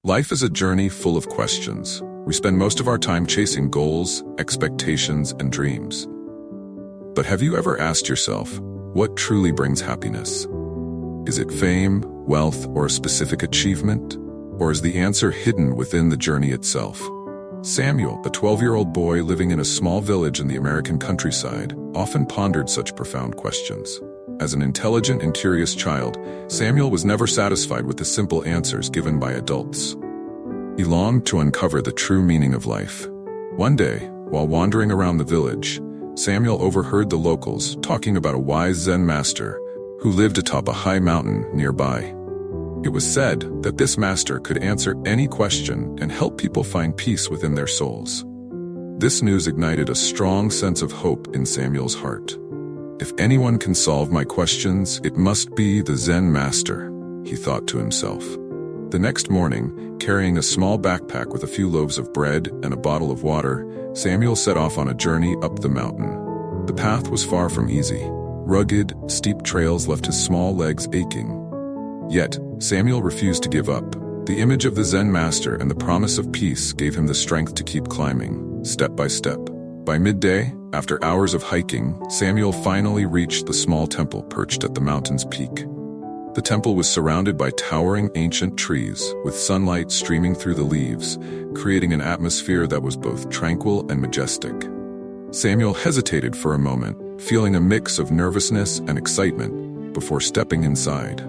Life is a journey full of questions. We spend most of our time chasing goals, expectations, and dreams. But have you ever asked yourself, what truly brings happiness? Is it fame, wealth, or a specific achievement? Or is the answer hidden within the journey itself? Samuel, a 12-year-old boy living in a small village in the American countryside, often pondered such profound questions. As an intelligent and curious child, Samuel was never satisfied with the simple answers given by adults. He longed to uncover the true meaning of life. One day, while wandering around the village, Samuel overheard the locals talking about a wise Zen master who lived atop a high mountain nearby. It was said that this master could answer any question and help people find peace within their souls. This news ignited a strong sense of hope in Samuel's heart. If anyone can solve my questions, it must be the Zen master, he thought to himself. The next morning, carrying a small backpack with a few loaves of bread and a bottle of water, Samuel set off on a journey up the mountain. The path was far from easy. Rugged, steep trails left his small legs aching. Yet, Samuel refused to give up. The image of the Zen master and the promise of peace gave him the strength to keep climbing, step by step. By midday, after hours of hiking, Samuel finally reached the small temple perched at the mountain's peak. The temple was surrounded by towering ancient trees, with sunlight streaming through the leaves, creating an atmosphere that was both tranquil and majestic. Samuel hesitated for a moment, feeling a mix of nervousness and excitement, before stepping inside.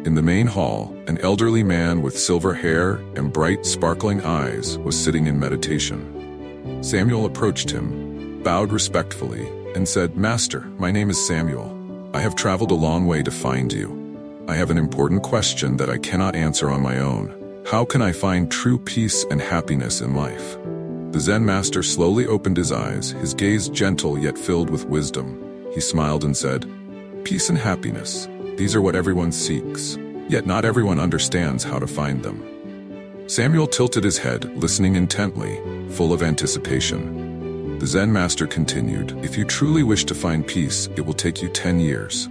In the main hall, an elderly man with silver hair and bright, sparkling eyes was sitting in meditation. Samuel approached him, bowed respectfully, and said, "Master, my name is Samuel. I have traveled a long way to find you. I have an important question that I cannot answer on my own. How can I find true peace and happiness in life?" The Zen master slowly opened his eyes, his gaze gentle yet filled with wisdom. He smiled and said, "Peace and happiness, these are what everyone seeks, yet not everyone understands how to find them." Samuel tilted his head, listening intently, full of anticipation. The Zen master continued, "If you truly wish to find peace, it will take you 10 years.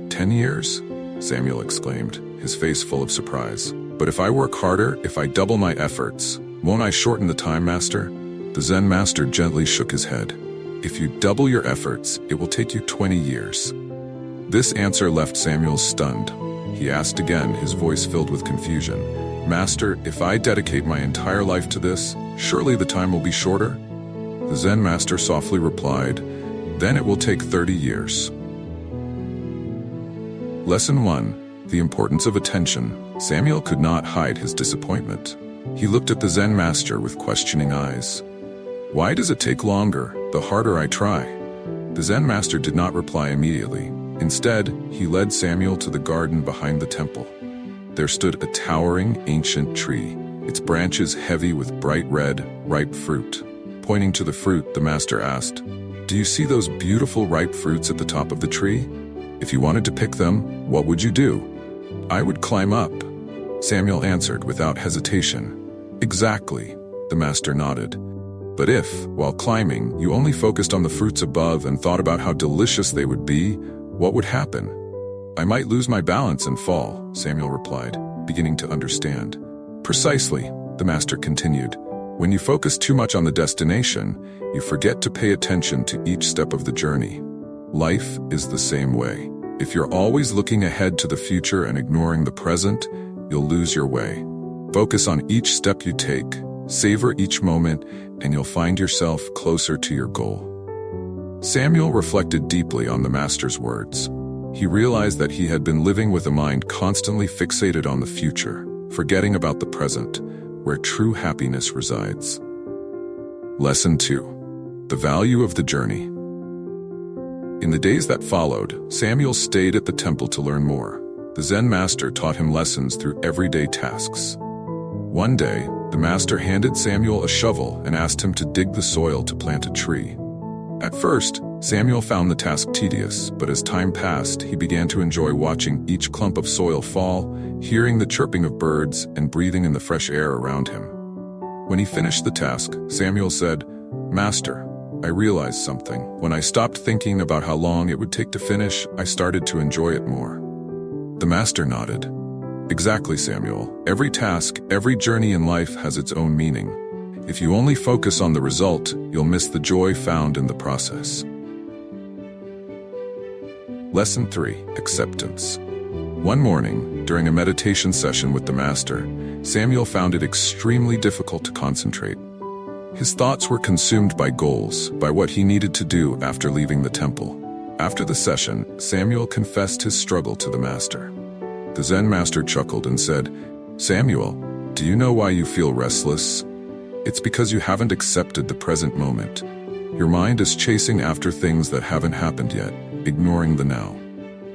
10 years? Samuel exclaimed, his face full of surprise. "But if I work harder, if I double my efforts, won't I shorten the time, master?" The Zen master gently shook his head. "If you double your efforts, it will take you 20 years. This answer left Samuel stunned. He asked again, his voice filled with confusion, "Master, if I dedicate my entire life to this, surely the time will be shorter?" The Zen master softly replied, "Then it will take 30 years. Lesson 1. The importance of attention. Samuel could not hide his disappointment. He looked at the Zen master with questioning eyes. "Why does it take longer, the harder I try?" The Zen master did not reply immediately. Instead, he led Samuel to the garden behind the temple. There stood a towering, ancient tree, its branches heavy with bright red, ripe fruit. Pointing to the fruit, the master asked, "Do you see those beautiful ripe fruits at the top of the tree? If you wanted to pick them, what would you do?" "I would climb up," Samuel answered without hesitation. "Exactly," the master nodded. "But if, while climbing, you only focused on the fruits above and thought about how delicious they would be, what would happen?" "I might lose my balance and fall," Samuel replied, beginning to understand. "Precisely," the master continued. "When you focus too much on the destination, you forget to pay attention to each step of the journey. Life is the same way. If you're always looking ahead to the future and ignoring the present, you'll lose your way. Focus on each step you take, savor each moment, and you'll find yourself closer to your goal." Samuel reflected deeply on the master's words. He realized that he had been living with a mind constantly fixated on the future, forgetting about the present, where true happiness resides. Lesson 2. The value of the journey. In the days that followed, Samuel stayed at the temple to learn more. The Zen master taught him lessons through everyday tasks. One day, the master handed Samuel a shovel and asked him to dig the soil to plant a tree. At first, Samuel found the task tedious, but as time passed, he began to enjoy watching each clump of soil fall, hearing the chirping of birds, and breathing in the fresh air around him. When he finished the task, Samuel said, "Master, I realized something. When I stopped thinking about how long it would take to finish, I started to enjoy it more." The master nodded. Exactly, Samuel. Every task, every journey in life has its own meaning. If you only focus on the result, you'll miss the joy found in the process. Lesson 3. Acceptance. One morning, during a meditation session with the master, Samuel found it extremely difficult to concentrate. His thoughts were consumed by goals, by what he needed to do after leaving the temple. After the session, Samuel confessed his struggle to the master. The Zen master chuckled and said, "Samuel, do you know why you feel restless? It's because you haven't accepted the present moment. Your mind is chasing after things that haven't happened yet, ignoring the now.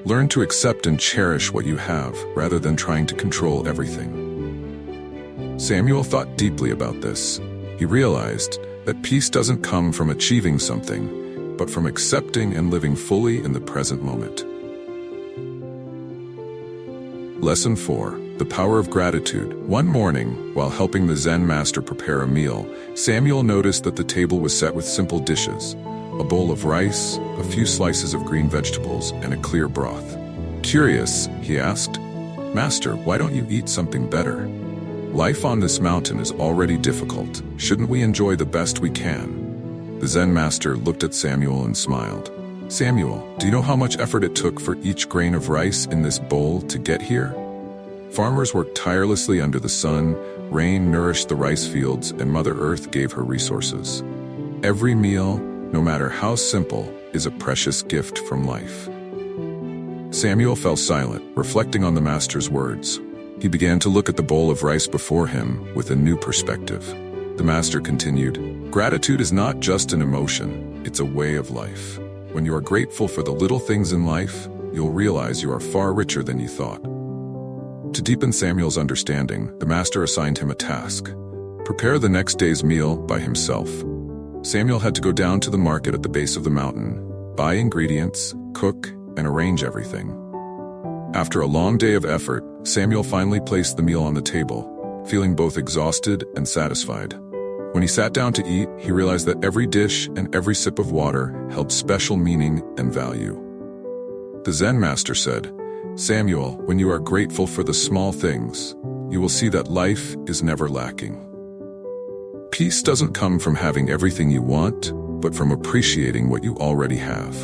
Learn to accept and cherish what you have, rather than trying to control everything." Samuel thought deeply about this. He realized that peace doesn't come from achieving something, but from accepting and living fully in the present moment. Lesson 4. The power of gratitude. One morning, while helping the Zen master prepare a meal, Samuel noticed that the table was set with simple dishes: a bowl of rice, a few slices of green vegetables, and a clear broth. Curious, he asked, "Master, why don't you eat something better? Life on this mountain is already difficult. Shouldn't we enjoy the best we can?" The Zen master looked at Samuel and smiled. "Samuel, do you know how much effort it took for each grain of rice in this bowl to get here? Farmers worked tirelessly under the sun, rain nourished the rice fields, and Mother Earth gave her resources. Every meal, no matter how simple, is a precious gift from life." Samuel fell silent, reflecting on the master's words. He began to look at the bowl of rice before him with a new perspective. The master continued, "Gratitude is not just an emotion, it's a way of life. When you are grateful for the little things in life, you'll realize you are far richer than you thought." To deepen Samuel's understanding, the master assigned him a task: prepare the next day's meal by himself. Samuel had to go down to the market at the base of the mountain, buy ingredients, cook, and arrange everything. After a long day of effort, Samuel finally placed the meal on the table, feeling both exhausted and satisfied. When he sat down to eat, he realized that every dish and every sip of water held special meaning and value. The Zen master said, "Samuel, when you are grateful for the small things, you will see that life is never lacking. Peace doesn't come from having everything you want, but from appreciating what you already have."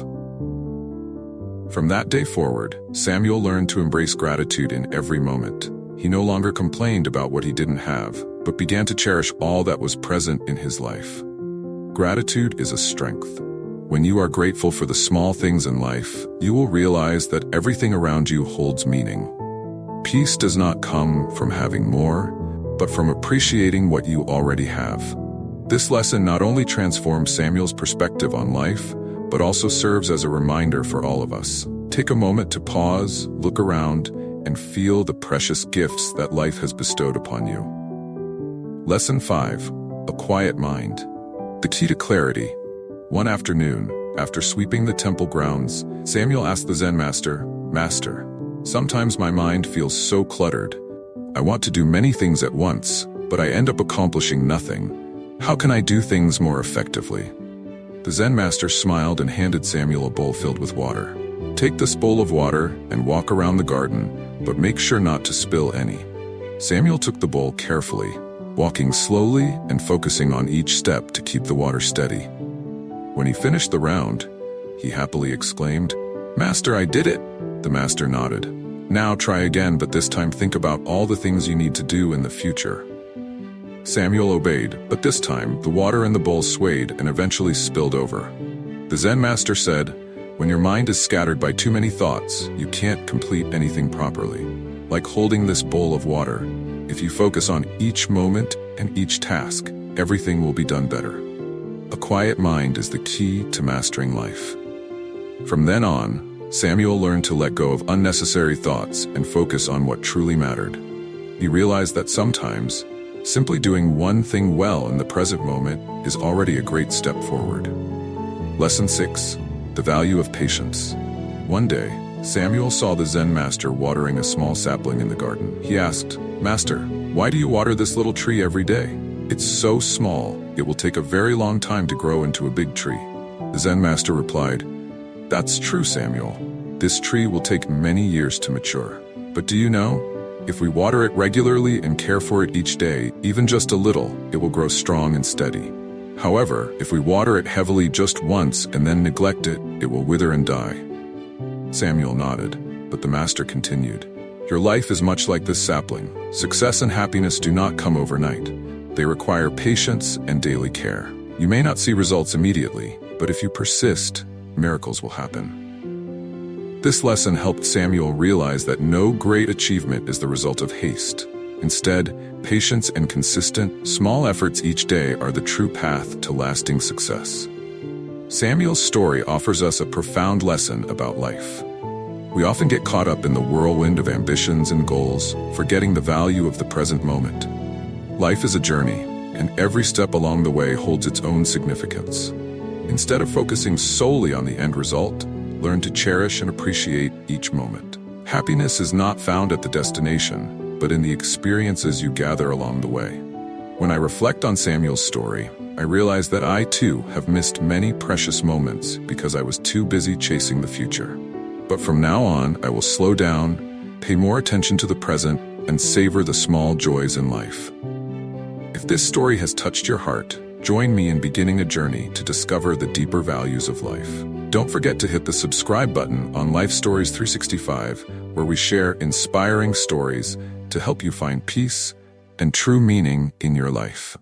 From that day forward, Samuel learned to embrace gratitude in every moment. He no longer complained about what he didn't have, but began to cherish all that was present in his life. Gratitude is a strength. When you are grateful for the small things in life, you will realize that everything around you holds meaning. Peace does not come from having more, but from appreciating what you already have. This lesson not only transforms Samuel's perspective on life, but also serves as a reminder for all of us. Take a moment to pause, look around, and feel the precious gifts that life has bestowed upon you. Lesson 5. A quiet mind. The key to clarity. One afternoon, after sweeping the temple grounds, Samuel asked the Zen master, "Master, sometimes my mind feels so cluttered. I want to do many things at once, but I end up accomplishing nothing. How can I do things more effectively?" The Zen master smiled and handed Samuel a bowl filled with water. "Take this bowl of water and walk around the garden, but make sure not to spill any." Samuel took the bowl carefully, walking slowly and focusing on each step to keep the water steady. When he finished the round, he happily exclaimed, "Master, I did it!" The master nodded. "Now try again, but this time think about all the things you need to do in the future." Samuel obeyed, but this time, the water in the bowl swayed and eventually spilled over. The Zen master said, "When your mind is scattered by too many thoughts, you can't complete anything properly. Like holding this bowl of water, if you focus on each moment and each task, everything will be done better." A quiet mind is the key to mastering life. From then on, Samuel learned to let go of unnecessary thoughts and focus on what truly mattered. He realized that sometimes, simply doing one thing well in the present moment is already a great step forward. Lesson 6. The value of patience. One day, Samuel saw the Zen master watering a small sapling in the garden. He asked, "Master, why do you water this little tree every day? It's so small, it will take a very long time to grow into a big tree." The Zen master replied, "That's true, Samuel. This tree will take many years to mature. But do you know, If we water it regularly and care for it each day, even just a little, it will grow strong and steady. However, if we water it heavily just once and then neglect it, it will wither and die. Samuel nodded, but the master continued. Your life is much like this sapling. Success and happiness do not come overnight. They require patience and daily care. You may not see results immediately, but if you persist, miracles will happen. This lesson helped Samuel realize that no great achievement is the result of haste. Instead, patience and consistent, small efforts each day are the true path to lasting success. Samuel's story offers us a profound lesson about life. We often get caught up in the whirlwind of ambitions and goals, forgetting the value of the present moment. Life is a journey, and every step along the way holds its own significance. Instead of focusing solely on the end result, learn to cherish and appreciate each moment. Happiness is not found at the destination, but in the experiences you gather along the way. When I reflect on Samuel's story, I realize that I too have missed many precious moments because I was too busy chasing the future. But from now on, I will slow down, pay more attention to the present, and savor the small joys in life. If this story has touched your heart, join me in beginning a journey to discover the deeper values of life. Don't forget to hit the subscribe button on Life Stories 365, where we share inspiring stories to help you find peace and true meaning in your life.